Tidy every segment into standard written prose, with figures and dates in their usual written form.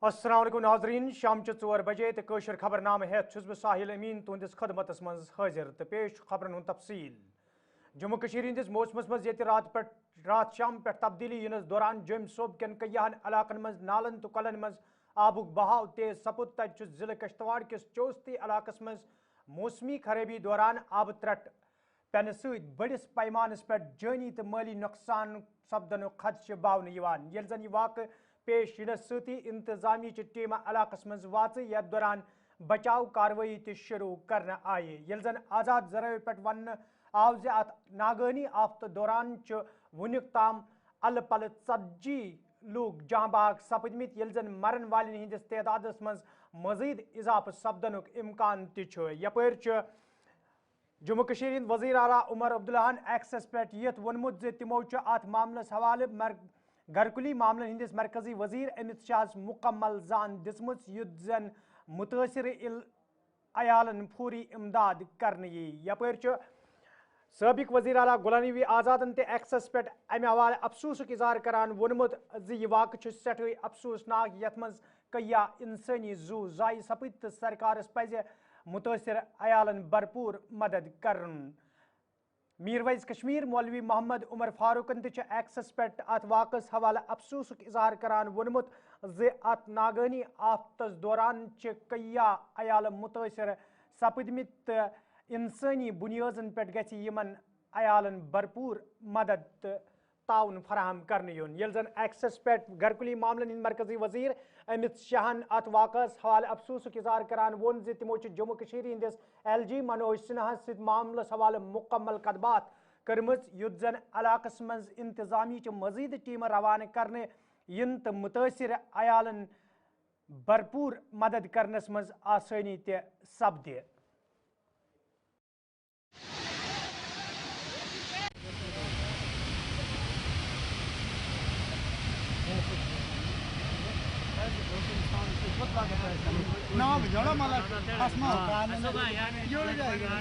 अस्सलाम वालेकुम नाजरीन शाम 4 बजे तो कशर खबरनामे हेत छुस बह साहिल अमीन तुंदिस खदमतस मज हाजिर तो पेश खबरन हुंद तफसील। जम्मू कशीर हिंदिस मौसमस मज ये रात शाम पे तब्दीली यनस दौरान जम सोब कन कयाहन इलाकन मज नालन तो कलन मज आबुक बहाव तेज सपुद तत जिले कश्तवाड़ किस चौस्ती इलाकस मज मौसमी खराबी दौरान आब त्रट पेन सत बड़िस पैमानस पे जानी तो माली नुकसान सपदन खदशे बावन ये जन वाक़ पेश यनस सती इंतजामी टीम इलाकस मज वाच यथ दौरान बचाव कार्रवाई तो शुरू करने आये ये जन आज़ाद जराये पे वन आव ज अत नागहानी आफत दौरान वुनिक ताम अल पल 40 लोग जहां बाग सपदमित ये जन मरन वाले हंदिस तदादस मज मजीद इजाफ सपदन इम्कान तपर जम्मू कशीर हिंद वजीर आला उमर अब्दुल्लाहन एक्सेस पे यथ वोनमुत तिमो अत मामलस हवाले घरकुली मामलन हंदिस मरकजी वजीर अमित शाह मुकम्मल जान दिसमुत युद्ध जन मुतासर अयालन फूरी इमदाद करने यपर सबक वजीर आला गुलाम नबी आज़ादन ते एक्सेस पे अमे हवाले अफसोसुक इजहार करान वोनमुत यह वाक़ सठे अफसोसनाक यथ मज कया इंसानी जू जाय सपद तो सरकारस पज़ मुतासर अयालन भरपूर मदद करन। मीरवैज कश्मीर मौलवी मोहम्मद उमर फारूकन तो एक्सेस पे अत वाक़स हवाले अफसोसुक इजहार करान वोनमुत अत नागहानी आफतस दौरान कया अयाल मुतासर सपदमित इंसानी बुनियादन पे गमन अयालन भरपूर मदद ताउन फराहम करने यून ये जन एक्सेस पे घरकुली मामलन मरकजी वजीर अमित शाहन अत वाक़स हवाले अफसोसुक इजहार करान वोन तिमो जम्मू कशीर हिंदिस LG मनोज सिन्हा सत मामलस हवाले मुकम्मल कदबात करमच युद्ध जन इलाकस मज इंतजामी मजीद टीम रवाना करने इन तो मुतासर अयालन भरपूर मदद करनस मज आसानी ते सपदे। ना जोड़ा माला आसमा जोड़ जाएगा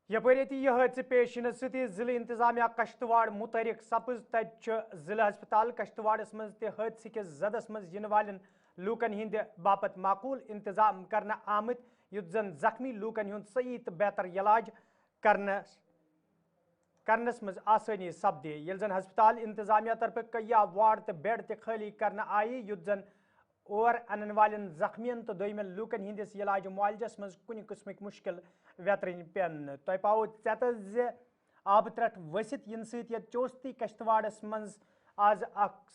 यपर यह हादसे पेश इन जिले इंतजामिया कश्तवाड़ मुतहरिक सपज तत जिला हस्पताल कश्तवाड़स मज हादसे किस जदस मज इन वालन लूकन हिंद बापत माकूल इंतजाम करना आमत युद्ध जन जख्मी लूकन हुंद सही तो बेहतर इलाज करनस मज आसानी सपदे ये जन हस्पताल इंतजामिया तरफ कया वार्ड तो बेड ते खाली करना आये युद्ध जन और अनन वालन जख्मियन तो दोयमन लूकन हिंदिस इलाज मुआलजस मज कुन किस्मिक मुश्किल वेतरन पेन तय पाओ चत आब त्रट वसित इन चौस्ती कश्तवाड़स मज आज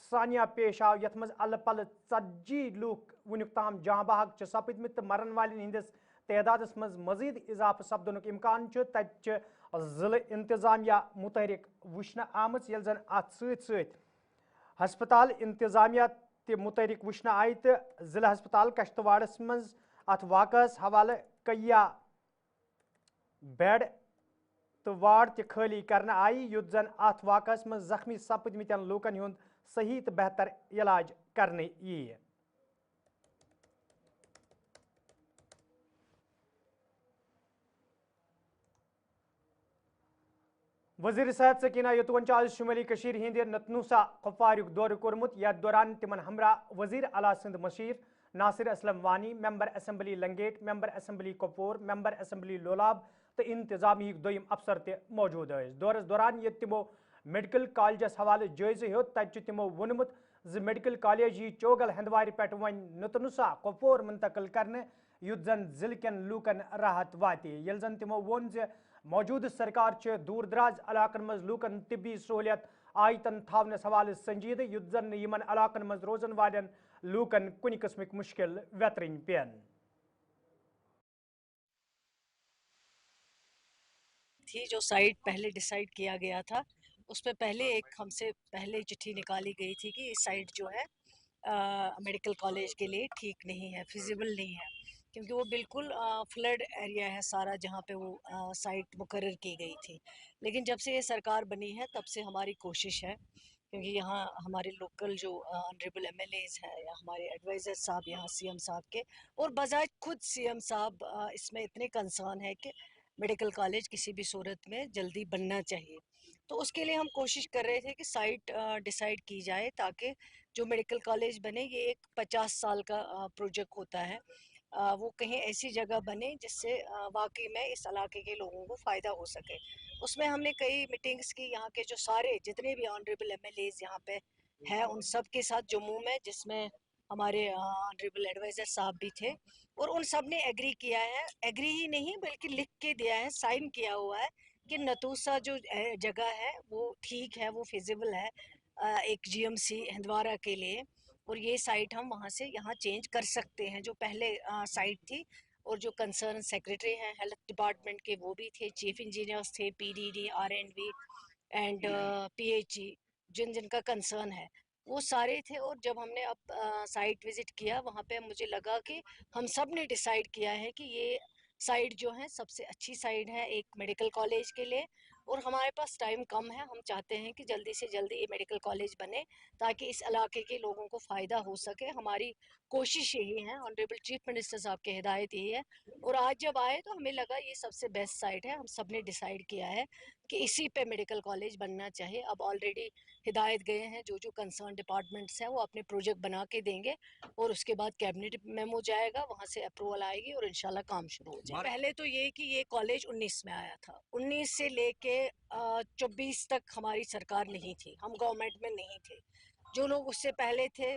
सानिया पेश आव यथ मज अल पल 40 लूक वुनिक ताम जहां बाहक सपदमित तो मरन वालन हंदिस तदादस मज मजीद इजाफ सपदन इम्कान तत जिले इंतजामिया मुतहरिक वुचन आमच ये जन अत सत हस्पताल इंतजामिया ते मुतहरिक वुचन आय तो जिला हस्पताल कश्तवाड़स मज अत वाक़स हवाले कया बेड तो वार्ड ते खाली करना आयी युद्ध जन अत वाक़स मज जख्मी सपदमित लूकन हुंद सही तो बेहतर इलाज करने यी। वजीर साहब सकीना यतुवन आज शुमाली कशीर हिंद नतनुसा कुपवार दौर कोर्मुत यथ दौरान तिमन हमरा वजीर आला Sindh machine Nasir Aslam Wani member assembly Langate member assembly Kupwara member assembly Lolab तो इंतजामी दोयम अफसर ते मौजूद दौरस दौरान ये तिमो मेडिकल कॉलेजस हवाले जायजे हो तत तिमो वोनमुत मेडिकल कॉलेज यी चौगल हंदवार पे वन नतनुसा कुपवार मुंतकिल करने युद्ध जन जिल कन लूकन राहत वाते ये जन तिमो वोन मौजूद सरकार दूर दराज इलाकन मज लूकन तिब्बी सहूलियत आयतन थावनस हवाले संजीद युद्ध जन यमन इलाकन मज रोजन वालन लूकन कुन किस्मिक मुश्किल वेतरन पेन थी जो साइट पहले डिसाइड किया गया था उस पर पहले एक हमसे पहले चिट्ठी निकाली गई थी कि इस साइट जो है मेडिकल कॉलेज के लिए ठीक नहीं है, फिजिबल नहीं है, क्योंकि वो बिल्कुल फ्लड एरिया है सारा जहाँ पे वो साइट मुकर्रर की गई थी। लेकिन जब से ये सरकार बनी है तब से हमारी कोशिश है क्योंकि यहाँ हमारे लोकल जो ऑनरेबल एमएलएज हैं या हमारे एडवाइज़र साहब यहाँ सीएम साहब के, और बजाय खुद सीएम साहब इसमें इतने कंसर्न है कि मेडिकल कॉलेज किसी भी सूरत में जल्दी बनना चाहिए। तो उसके लिए हम कोशिश कर रहे थे कि साइट डिसाइड की जाए, ताकि जो मेडिकल कॉलेज बने, ये एक 50 साल का प्रोजेक्ट होता है, वो कहीं ऐसी जगह बने जिससे वाकई में इस इलाके के लोगों को फ़ायदा हो सके। उसमें हमने कई मीटिंग्स की, यहाँ के जो सारे जितने भी ऑनरेबल एमएलएज यहाँ पे हैं उन सब के साथ जम्मू में, जिसमें हमारे ऑनरेबल एडवाइज़र साहब भी थे, और उन सब ने एग्री किया है, एग्री ही नहीं बल्कि लिख के दिया है, साइन किया हुआ है कि नतूसा जो जगह है वो ठीक है, वो फिजिबल है एक जीएमसी हंदवारा के लिए, और ये साइट हम वहाँ से यहाँ चेंज कर सकते हैं। जो पहले साइट थी, और जो कंसर्न सेक्रेटरी हैं हेल्थ डिपार्टमेंट के वो भी थे, चीफ इंजीनियर्स थे, पीडीडी, आरएंडबी एंड पीएचई, जिनका कंसर्न है वो सारे थे। और जब हमने अब साइट विजिट किया, वहाँ पे मुझे लगा कि हम सब ने डिसाइड किया है कि ये साइट जो है सबसे अच्छी साइट है एक मेडिकल कॉलेज के लिए, और हमारे पास टाइम कम है, हम चाहते हैं कि जल्दी से जल्दी ये मेडिकल कॉलेज बने ताकि इस इलाके के लोगों को फ़ायदा हो सके। हमारी कोशिश यही है, ऑनरेबल चीफ मिनिस्टर साहब की हिदायत यही है, और आज जब आए तो हमें लगा ये सबसे बेस्ट साइट है। हम सब ने डिसाइड किया है कि इसी पे मेडिकल कॉलेज बनना चाहिए। अब ऑलरेडी हिदायत गए हैं, जो जो कंसर्न डिपार्टमेंट्स हैं वो अपने प्रोजेक्ट बना के देंगे, और उसके बाद कैबिनेट मेमो जाएगा, वहाँ से अप्रूवल आएगी और इंशाल्लाह काम शुरू हो जाएगा। पहले तो ये कि ये कॉलेज 19 में आया था, 19 से लेके 24 तक हमारी सरकार नहीं थी, हम गवर्नमेंट में नहीं थे। जो लोग उससे पहले थे,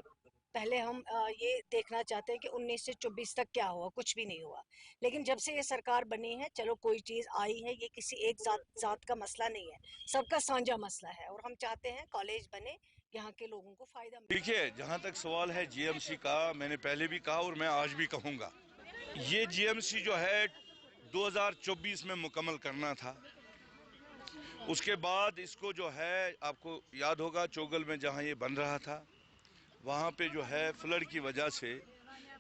पहले हम ये देखना चाहते हैं कि 19 से 24 तक क्या हुआ, कुछ भी नहीं हुआ। लेकिन जब से ये सरकार बनी है, चलो कोई चीज़ आई है, ये किसी एक जात का मसला नहीं है, सबका साझा मसला है, और हम चाहते हैं कॉलेज बने, यहाँ के लोगों को फ़ायदा मिले। देखिए, जहाँ तक सवाल है जीएमसी का, मैंने पहले भी कहा और मैं आज भी कहूँगा, ये जीएमसी जो है 2024 में मुकम्मल करना था। उसके बाद इसको जो है, आपको याद होगा चोगल में जहाँ ये बन रहा था, वहाँ पे जो है फ्लड की वजह से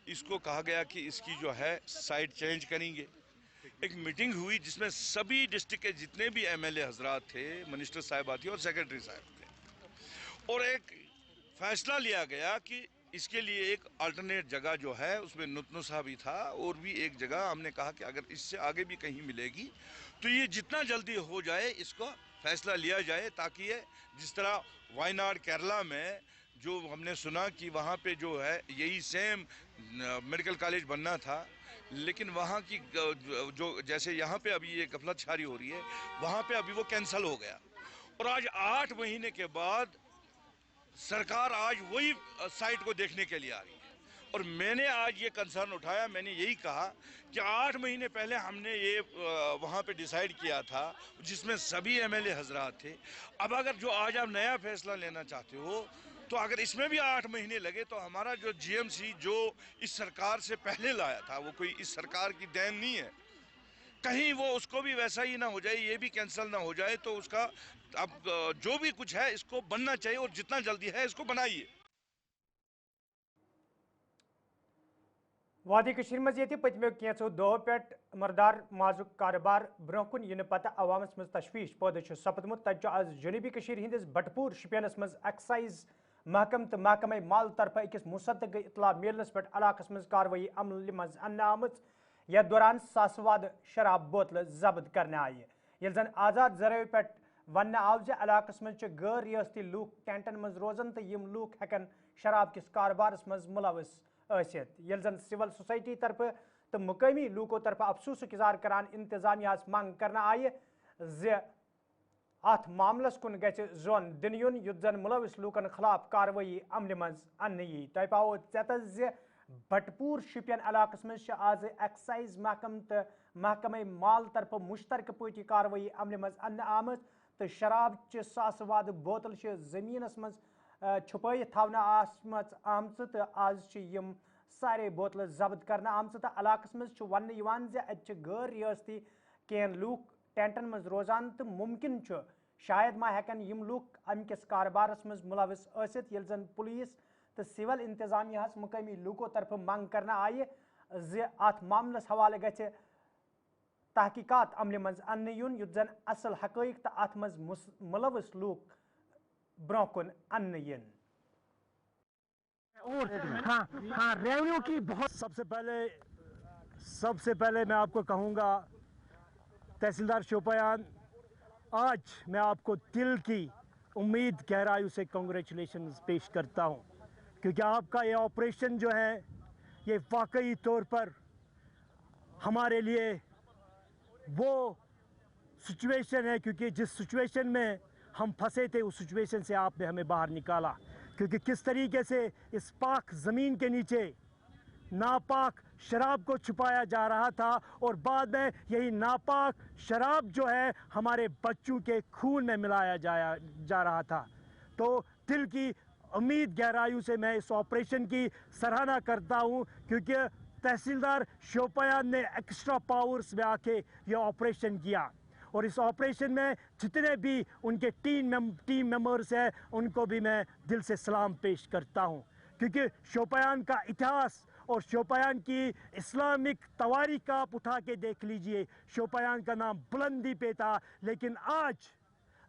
इसको कहा गया कि इसकी जो है साइट चेंज करेंगे। एक मीटिंग हुई जिसमें सभी डिस्ट्रिक्ट के जितने भी एमएलए हजरात थे, मिनिस्टर साहिबा थी और सेक्रेटरी साहब थे, और एक फैसला लिया गया कि इसके लिए एक अल्टरनेट जगह जो है, उसमें नुतनुसा भी था और भी एक जगह हमने कहा कि अगर इससे आगे भी कहीं मिलेगी तो ये जितना जल्दी हो जाए इसको फैसला लिया जाए, ताकि ये जिस तरह वायनाड केरला में जो हमने सुना कि वहाँ पे जो है यही सेम मेडिकल कॉलेज बनना था, लेकिन वहाँ की जो जैसे यहाँ पे अभी ये गफलत छारी हो रही है, वहाँ पे अभी वो कैंसिल हो गया, और आज 8 महीने के बाद सरकार आज वही साइट को देखने के लिए आ रही है। और मैंने आज ये कंसर्न उठाया, मैंने यही कहा कि 8 महीने पहले हमने ये वहाँ पे डिसाइड किया था, जिसमें सभी एमएलए हजरात थे। अब अगर जो आज आप नया फैसला लेना चाहते हो, तो अगर इसमें भी 8 महीने लगे तो हमारा जो जीएमसी जो इस सरकार से पहले लाया था, वो कोई इस सरकार की देन नहीं है, कहीं वो उसको भी वैसा ही ना हो जाए, ये भी कैंसिल ना हो जाए। तो उसका अब जो भी कुछ है इसको बनना चाहिए, और जितना जल्दी है इसको बनाइए। वादी कशीर मज ये पतमो कैंचो दो पे मरदार माजुक कारोबार ब्रोकुन इन पत अवामस मज तशवीश पैदा सपदमुत तज आज जनूबी कशीर हिंदिस बटपुर शुपियनस मज एक्साइज महकम तो महकमे माल तरफ अकिस मुसद्दक इतला मिलनस पे इलाकस मज कार्रवाई अमल मज अन्ना आमज यथ दौरान सासवाद शराब बोतल जब्त करने आय ये जन आजाद जराये पे वन आव जे इलाकस मज गैर रियासती लूक टेंटन मज रोजन तो यम लूक हेकन शराब किस कारोबारस मज मुलविस ये जन सिविल सोसाइटी तरफ तो मुकामी लूकों तरफ अफसूस इजहार करान इंतजामिया मांग करना आय अत मामलस कुन गि जोन दिन युन युत जन मुलविस लूकन खिलाफ कार्रवाई अमल मज अन्न यी तह पाओ चेतस बटपुर शुपियन इलाकस मज आज एक्साइज महकम तो महकमे माल तरफ मुश्तरक पटी कार्रवाई अमल मज अन्न आम तो शराब च सासवाद बोतल जमीनस मज छुपैत थवना आमच तो आज यम सारे बोतल जब्त करना आमच तो इलाकस मज वन गैर रियासती कैन लूक टेंटन मज रोजान तो मुमकिन शायद मा हेकन यम लूक अमकिस कारोबारस मज मुलविस आसित येल जन पुलिस तो सिविल इंतजामिया मुकामी लूकों तरफ मंग करना आय अत मामलस हवाले गि तहकीकात अमल मज अन्न युन युत जन असल हकैक तो अत मज मुलविस लूक ब्रोह कुन अन्न यिन। और हाँ रेवेन्यू की बहुत सबसे पहले मैं आपको कहूँगा तहसीलदार शोपियान, आज मैं आपको दिल की उम्मीद गहराई से कांग्रेचुलेशंस पेश करता हूँ, क्योंकि आपका ये ऑपरेशन जो है ये वाकई तौर पर हमारे लिए वो सिचुएशन है, क्योंकि जिस सिचुएशन में हम फंसे थे उस सिचुएशन से आपने हमें बाहर निकाला। क्योंकि किस तरीके से इस पाक ज़मीन के नीचे नापाक शराब को छुपाया जा रहा था और बाद में यही नापाक शराब जो है हमारे बच्चों के खून में मिलाया जा रहा था। तो दिल की उम्मीद गहराइयों से मैं इस ऑपरेशन की सराहना करता हूं, क्योंकि तहसीलदार शोपियान ने एक्स्ट्रा पावर्स में आके ये ऑपरेशन किया और इस ऑपरेशन में जितने भी उनके टीम मेंबर्स हैं उनको भी मैं दिल से सलाम पेश करता हूं, क्योंकि शोपियान का इतिहास और शोपियान की इस्लामिक तवारीख आप उठा के देख लीजिए। शोपियान का नाम बुलंदी पे था, लेकिन आज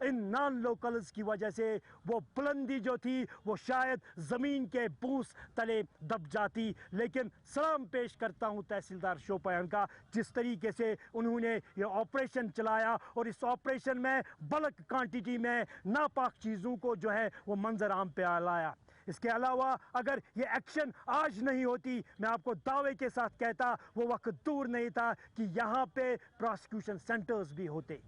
इन नॉन लोकल्स की वजह से वो बुलंदी जो थी वो शायद ज़मीन के बूस तले दब जाती। लेकिन सलाम पेश करता हूँ तहसीलदार शोपियान का, जिस तरीके से उन्होंने ये ऑपरेशन चलाया और इस ऑपरेशन में बल्क क्वांटिटी में नापाक चीज़ों को जो है वो मंजर आम पे लाया। इसके अलावा अगर ये एक्शन आज नहीं होती, मैं आपको दावे के साथ कहता वो वक्त दूर नहीं था कि यहाँ पे प्रोसिक्यूशन सेंटर्स भी होते।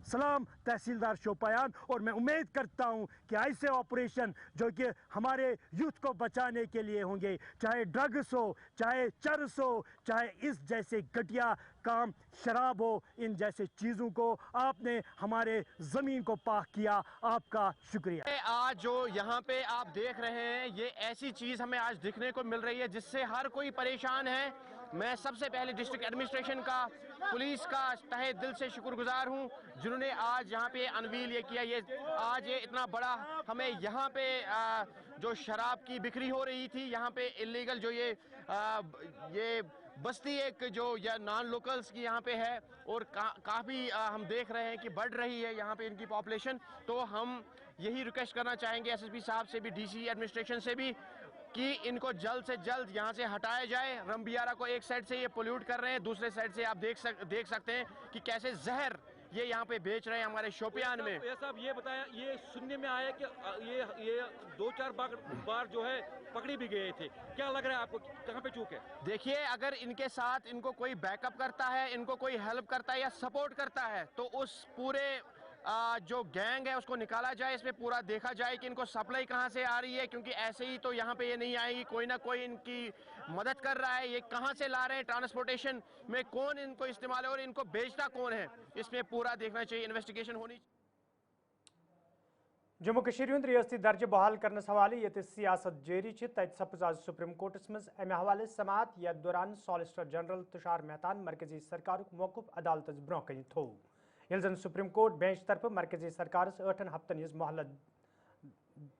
सलाम तहसीलदार शोपियान, और मैं उम्मीद करता हूँ कि ऐसे ऑपरेशन जो कि हमारे यूथ को बचाने के लिए होंगे, चाहे ड्रग्स हो, चाहे चरस हो, चाहे इस जैसे घटिया काम शराब हो, इन जैसे चीज़ों को आपने हमारे ज़मीन को पाक किया, आपका शुक्रिया। आज जो यहाँ पे आप देख रहे हैं ये ऐसी चीज़ हमें आज दिखने को मिल रही है जिससे हर कोई परेशान है। मैं सबसे पहले डिस्ट्रिक्ट एडमिनिस्ट्रेशन का, पुलिस का तहे दिल से शुक्रगुजार हूँ जिन्होंने आज यहाँ पे अनवील ये किया। ये आज ये इतना बड़ा हमें यहाँ पे जो शराब की बिक्री हो रही थी यहाँ पे इलीगल जो ये बस्ती एक जो या नॉन लोकल्स की यहाँ पे है और काफ़ी हम देख रहे हैं कि बढ़ रही है यहाँ पे इनकी पॉपुलेशन। तो हम यही रिक्वेस्ट करना चाहेंगे एसएसपी साहब से भी, डीसी एडमिनिस्ट्रेशन से भी, कि इनको जल्द से जल्द यहाँ से हटाया जाए। रमबियारा को एक साइड से ये पोल्यूट कर रहे हैं, दूसरे साइड से आप देख सकते हैं कि कैसे जहर ये यहाँ पे बेच रहे हैं हमारे शोपियान में। साहब ये बताया, ये सुनने में आया कि ये 2-4 बार जो है पकड़ी भी गए थे, क्या लग रहा है आपको कहाँ पे चूक है? देखिए, अगर इनके साथ इनको कोई बैकअप करता है, इनको कोई हेल्प करता है या सपोर्ट करता है तो उस पूरे जो गैंग है उसको निकाला जाए, इसमें पूरा देखा जाए कि इनको सप्लाई कहाँ से आ रही है, क्योंकि ऐसे ही तो यहाँ पे ये नहीं आएगी, कोई ना कोई इनकी मदद कर रहा है। ये कहाँ से ला रहे हैं, ट्रांसपोर्टेशन में कौन इनको इस्तेमाल है और इनको बेचता कौन है, इसमें पूरा देखना चाहिए, इन्वेस्टिगेशन होनी। जम्मू कश्मीर हुंद रियासती दर्जे बहाल करने हवाले ये सियासत जारी तत सपज आज सुप्रीम कोर्टस मज अमे हवाले समात यथ दौरान सॉलिसिटर जनरल तुषार मेहतान मरकजी सरकार मौकूफ अदालत ब्रोह कन थो, ये जन सुप्रीम कोर्ट बेंच तरफ मरकजी सरकार 8 हफ्तन हज मोहलत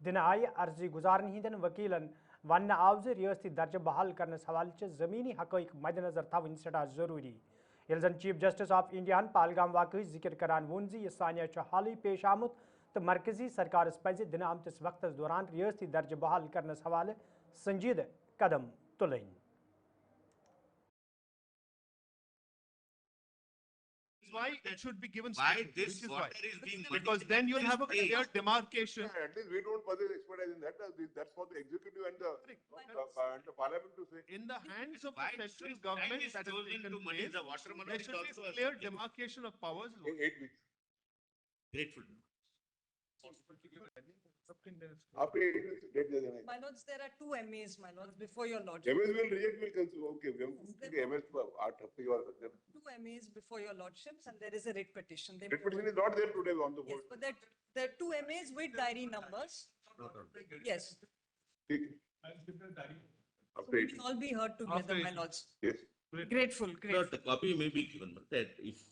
दिन आय अर्जी गुजारन हिंदन वकीलन वन आव रियासती दर्जे बहाल करने हवाले जमीनी हकैक मद्देनजर थवन सठा जरूरी। ये जन chief justice of India Pahalgam वाक़ जिक्र करान वोन यह सानिया हाल पेश आमुत तो मरकजी सरकार पज दिन आमतिस वक्त दौरान रियासती दर्जे बहाल करने हवाले संजीद कदम तुलन। Why it should be given why special. this water is being Because then you'll have a clear demarcation. Yeah, at least we don't possess expertise in that. That's for the executive and the parliament to say. In the hands of why the central this government time is that has chosen taken to money place, the water there monopoly should be also clear has demarcation of powers. 8 weeks. grateful. After 8 weeks, date दे देना है. My lords, there are 2 MAs, my lords, before your lordship. MS will reject, will cancel. Okay, MS 8 हफ्ते के बाद सकते हैं. 2 MAs before your lordships, and there is a writ petition. Writ petition is not there today on the Yes, board. but there are 2 MAs with diary numbers. Yes. ठीक. So After we 8 can all be heard together, my lords. Yes. Grateful, No, grateful. the copy may be given, but that if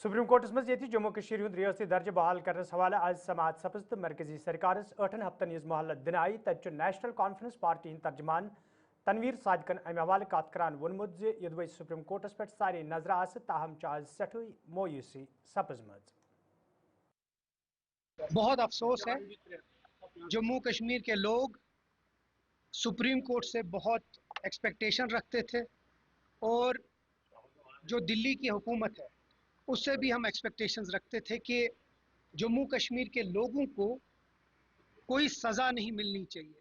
supreme courts मज ये जम्मू कश्मीर हुंद रियासती दर्जे बहाल करने हवाले आज समात सपज तो मरकजी सरकार 8 हफ्तन हज मोहलत दिन आई तत नेशनल कॉन्फ्रेंस पार्टी हिंद तर्जमान तनवीर सादिकन अमे हवाले कत करान वोनमुत ज सुप्रीम कोर्टस पे सारे नजर आस ताहम आज सठु मोयूसी सपजम। बहुत अफसोस है, जम्मू कश्मीर के लोग सुप्रीम कोर्ट से बहुत एक्सपेक्टेशन रखते थे और जो दिल्ली की हुकूमत है उससे भी हम एक्सपेक्टेशंस रखते थे कि जम्मू कश्मीर के लोगों को कोई सज़ा नहीं मिलनी चाहिए।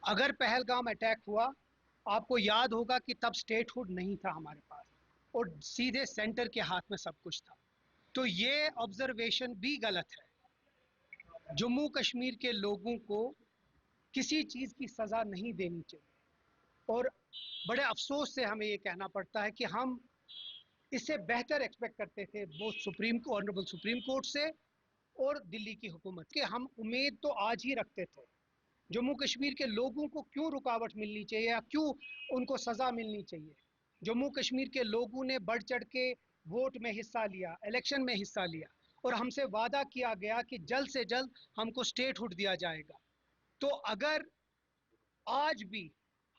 अगर पहलगाम अटैक हुआ, आपको याद होगा कि तब स्टेटहुड नहीं था हमारे पास और सीधे सेंटर के हाथ में सब कुछ था। तो ये ऑब्जर्वेशन भी गलत है। जम्मू कश्मीर के लोगों को किसी चीज़ की सज़ा नहीं देनी चाहिए और बड़े अफसोस से हमें ये कहना पड़ता है कि हम इससे बेहतर एक्सपेक्ट करते थे बोथ ऑनरेबल सुप्रीम कोर्ट से और दिल्ली की हुकूमत के। हम उम्मीद तो आज ही रखते थे। जम्मू कश्मीर के लोगों को क्यों रुकावट मिलनी चाहिए या क्यों उनको सज़ा मिलनी चाहिए? जम्मू कश्मीर के लोगों ने बढ़ चढ़ के वोट में हिस्सा लिया, इलेक्शन में हिस्सा लिया और हमसे वादा किया गया कि जल्द से जल्द हमको स्टेटहुड दिया जाएगा। तो अगर आज भी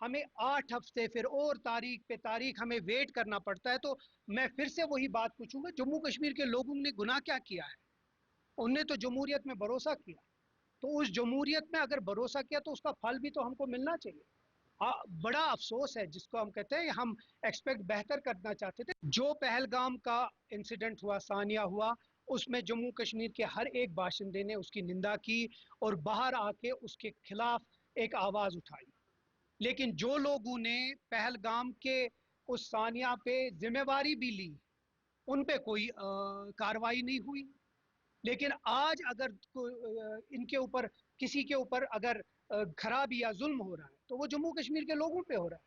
हमें 8 हफ्ते फिर और तारीख पे तारीख हमें वेट करना पड़ता है, तो मैं फिर से वही बात पूछूंगा, जम्मू कश्मीर के लोगों ने गुनाह क्या किया है? उन्होंने तो जमहूरियत में भरोसा किया, तो उस जमहूरियत में अगर भरोसा किया तो उसका फल भी तो हमको मिलना चाहिए। हाँ, बड़ा अफसोस है जिसको हम कहते हैं हम एक्सपेक्ट बेहतर करना चाहते थे। जो पहलगाम का इंसिडेंट हुआ, सानिया हुआ, उसमें जम्मू कश्मीर के हर एक बाशिंदे ने उसकी निंदा की और बाहर आके उसके खिलाफ एक आवाज़ उठाई। लेकिन जो लोगों ने पहलगाम के उस सानिया पे जिम्मेवारी भी ली, उन पे कोई कार्रवाई नहीं हुई। लेकिन आज अगर इनके ऊपर किसी के ऊपर अगर खराबी या जुल्म हो रहा है तो वो जम्मू कश्मीर के लोगों पे हो रहा है।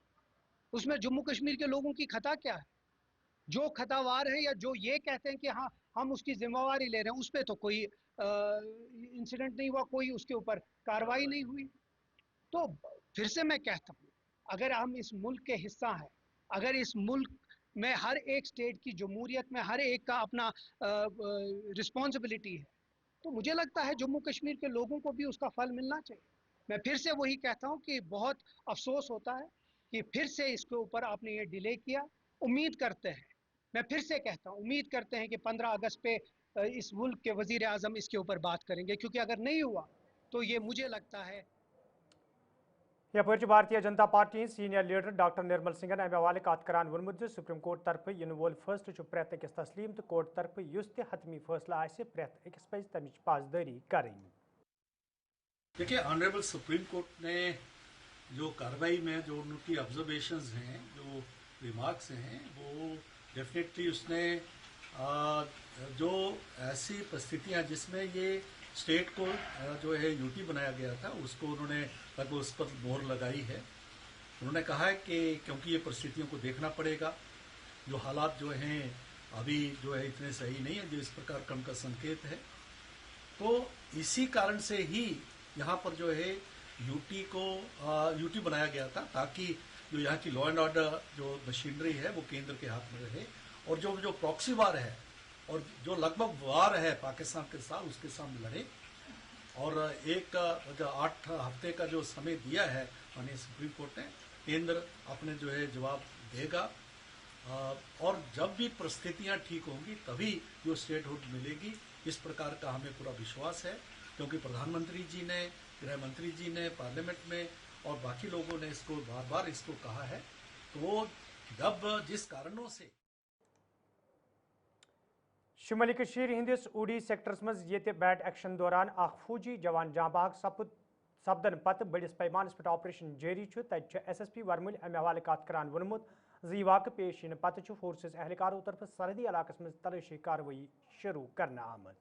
उसमें जम्मू कश्मीर के लोगों की खता क्या है? जो खतावार है या जो ये कहते हैं कि हाँ हम उसकी जिम्मेवारी ले रहे हैं, उस पर तो कोई इंसिडेंट नहीं हुआ, कोई उसके ऊपर कार्रवाई नहीं हुई। तो फिर से मैं कहता हूँ, अगर हम इस मुल्क के हिस्सा हैं, अगर इस मुल्क में हर एक स्टेट की जमहूरियत में हर एक का अपना रिस्पॉन्सिबिलिटी है, तो मुझे लगता है जम्मू कश्मीर के लोगों को भी उसका फल मिलना चाहिए। मैं फिर से वही कहता हूँ कि बहुत अफसोस होता है कि फिर से इसके ऊपर आपने ये डिले किया। उम्मीद करते हैं, मैं फिर से कहता हूँ, उम्मीद करते हैं कि 15 अगस्त पे इस मुल्क के वज़ीर आज़म इसके ऊपर बात करेंगे, क्योंकि अगर नहीं हुआ तो ये मुझे लगता है। यपर Bharatiya Janata party senior leader doctor Nirmal Singh अमे हवाले कत करान वोनमुत सुप्रीम कोर्ट तरफ इन वोल फैसलह प्रेत अकिस तस्लीम तो कोर्ट तरफ युस ते हतमी फैसला आसे प्रेत अकिस पज तमिच पासदारी करें। देखिए, ऑनरेबल सुप्रीम कोर्ट ने जो कार्रवाई में जो उनकी ऑब्जर्वेशंस हैं, जो रिमार्क्स हैं, वो डेफिनेटली उसने जो ऐसी परिस्थितियाँ जिसमें ये स्टेट को जो है यूटी बनाया गया था उसको उन्होंने लगभग उस पर मोहर लगाई है। उन्होंने कहा है कि क्योंकि ये परिस्थितियों को देखना पड़ेगा, जो हालात जो हैं अभी जो है इतने सही नहीं है, जो इस प्रकार का उनका संकेत है, तो इसी कारण से ही यहाँ पर जो है यूटी बनाया गया था, ताकि जो यहाँ की लॉ एंड ऑर्डर जो मशीनरी है वो केंद्र के हाथ में रहे और जो प्रॉक्सी वार है और जो लगभग वार है पाकिस्तान के साथ उसके सामने लड़े। और एक 8 हफ्ते का जो समय दिया है माननीय सुप्रीम कोर्ट ने, केंद्र अपने जो है जवाब देगा और जब भी परिस्थितियां ठीक होंगी तभी जो स्टेटहुड मिलेगी, इस प्रकार का हमें पूरा विश्वास है। क्योंकि प्रधानमंत्री जी ने, गृह मंत्री जी ने पार्लियामेंट में और बाकी लोगों ने इसको बार बार इसको कहा है, तो जब जिस कारणों से शुमाली कशीर हिंदिस उड़ी सेक्टर्स मज ये बैट एक्शन दौरान फौजी जवान जांबाग सपदन पत बड़िस पैमानस पे ऑपरेशन जारी तत SSP वर्मुल अमे हवाले कत करान वोनमुत जी वाक़ पेश इन पत फोर्सेस एहलकारों तरफ सरहदी इलाकस मज तलाशी कार्रवाई शुरू करना आमद।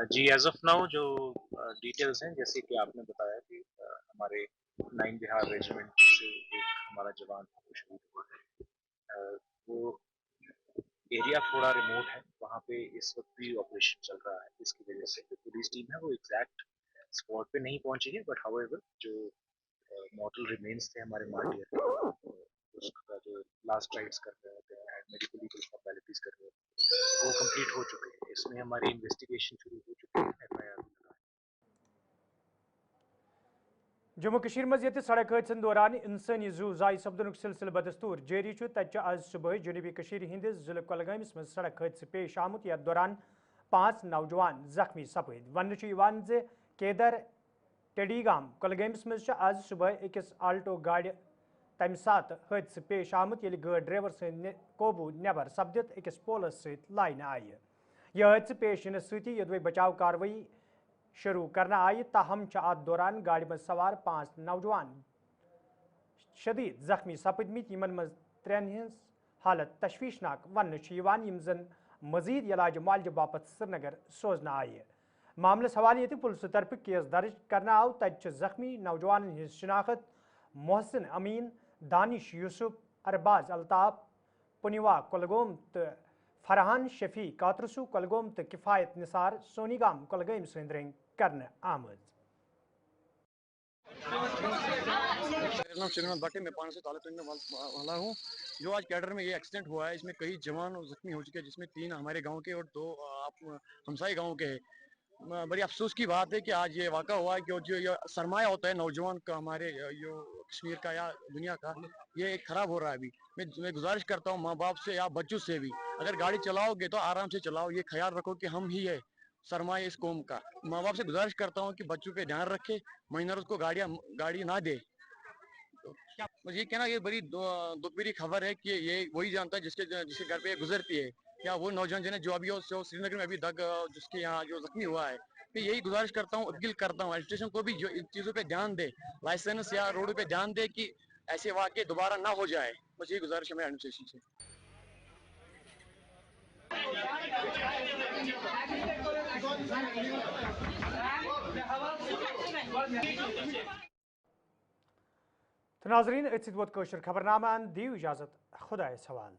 जी, एज ऑफ नाउ जो डिटेल्स हैं, जैसे कि आपने बताया कि हमारे 9 बिहार रेजिमेंट से एक हमारा जवान शहीद हुआ है। वो एरिया थोड़ा रिमोट है, वहाँ पे इस वक्त भी ऑपरेशन चल रहा है, इसकी वजह से जो पुलिस टीम है वो एग्जैक्ट स्पॉट पे नहीं पहुंची है, बट हाउएवर जो मॉडल रिमेन्स थे हमारे मार्टियर, उसका जो लास्ट राइट्स कर रहे होते हैं एंड मेडिकल लीगल फॉर्मेलिटीज कर रहे होते हैं वो कंप्लीट हो चुके हैं। इसमें हमारी इन्वेस्टिगेशन शुरू हो चुकी है, FIR जम्मू कशीर मज ये सड़क हादसन दौरान इंसानी जू जाय सपदन सिलसिल बदस्तूर जारी तत आज सुबह जनूबी कशीर हिंदिस जिले कुलगामिस मज सड़क हादसे पेश आमुत। यथ दौरान 5 नौजवान जख्मी सपद वन केदर टेडीगाम कुलगमस मज आज सुबह अकिस आल्टो गाड़ी तम सात हादस पेश आमुत ये गाड़ी ड्राइवर सद काबू नबर सपदित अकिस पोलस सत लाइन आय यह हादस पेश इन सती यदि बचाव कार्रवाई शुरू करना आई ताहम अत दौरान गाड़ी में सवार 5 नौजवान शदीद जख्मी सपदमित यमन मज 3 हज हालत तशवीशनाक वन यम मजीद इलाज मालज बापत श्रीनगर सोजना आय मामलस हवाले ये पुलिस तरफ केस दर्ज करना आव तत जख्मी नौजवान हज शिनाख्त मोहसिन अमीन दानिश यूसुफ अरबाज अल्ताफ पुनिवा कुलगोम तो फरहान शफी कातरसू कुलगोम तो किफ़ायत निसार सोनीगाम कुलगम सृंद्रें करने आमद। मेरा नाम शिवनाथ भट्ट है, मैं पानी से ताल्लुक वाला हूँ। जो आज कैडर में ये एक्सीडेंट हुआ है, इसमें कई जवान और जख्मी हो चुके हैं, जिसमें 3 हमारे गांव के और 2 हमसाई गांव के हैं। बड़ी अफसोस की बात है कि आज ये वाक़ा हुआ है कि जो ये सरमाया होता है नौजवान का, हमारे जो कश्मीर का या दुनिया का, ये ख़राब हो रहा है। अभी मैं गुजारिश करता हूँ माँ बाप से या बच्चों से भी, अगर गाड़ी चलाओगे तो आराम से चलाओ, ये ख्याल रखो कि हम ही है सरमाया इस कौम का। माँ बाप से गुजारिश करता हूँ कि बच्चों पे ध्यान रखे, माइनर्स को गाड़ी ना दे। तो मुझे ये कहना, ये बड़ी दुख भरी खबर है कि ये वही जानता है जिसके घर पे गुजरती है, या वो नौजवान जिन्हें जो अभी श्रीनगर में अभी जिसके यहाँ जो जख्मी हुआ है। तो यही गुजारिश करता हूँ, अपील करता हूँ एडमिनिस्ट्रेशन को भी जो इन चीज़ों पे ध्यान दे, लाइसेंस या रोड पे ध्यान दे कि ऐसे वाक़े दोबारा ना हो जाए। मुझे यही गुजारिश है मेरी एडमिनिस्ट्रेशन से। तो नाजरीन खबरनामा दीव इजाजत, खुदा सवाल।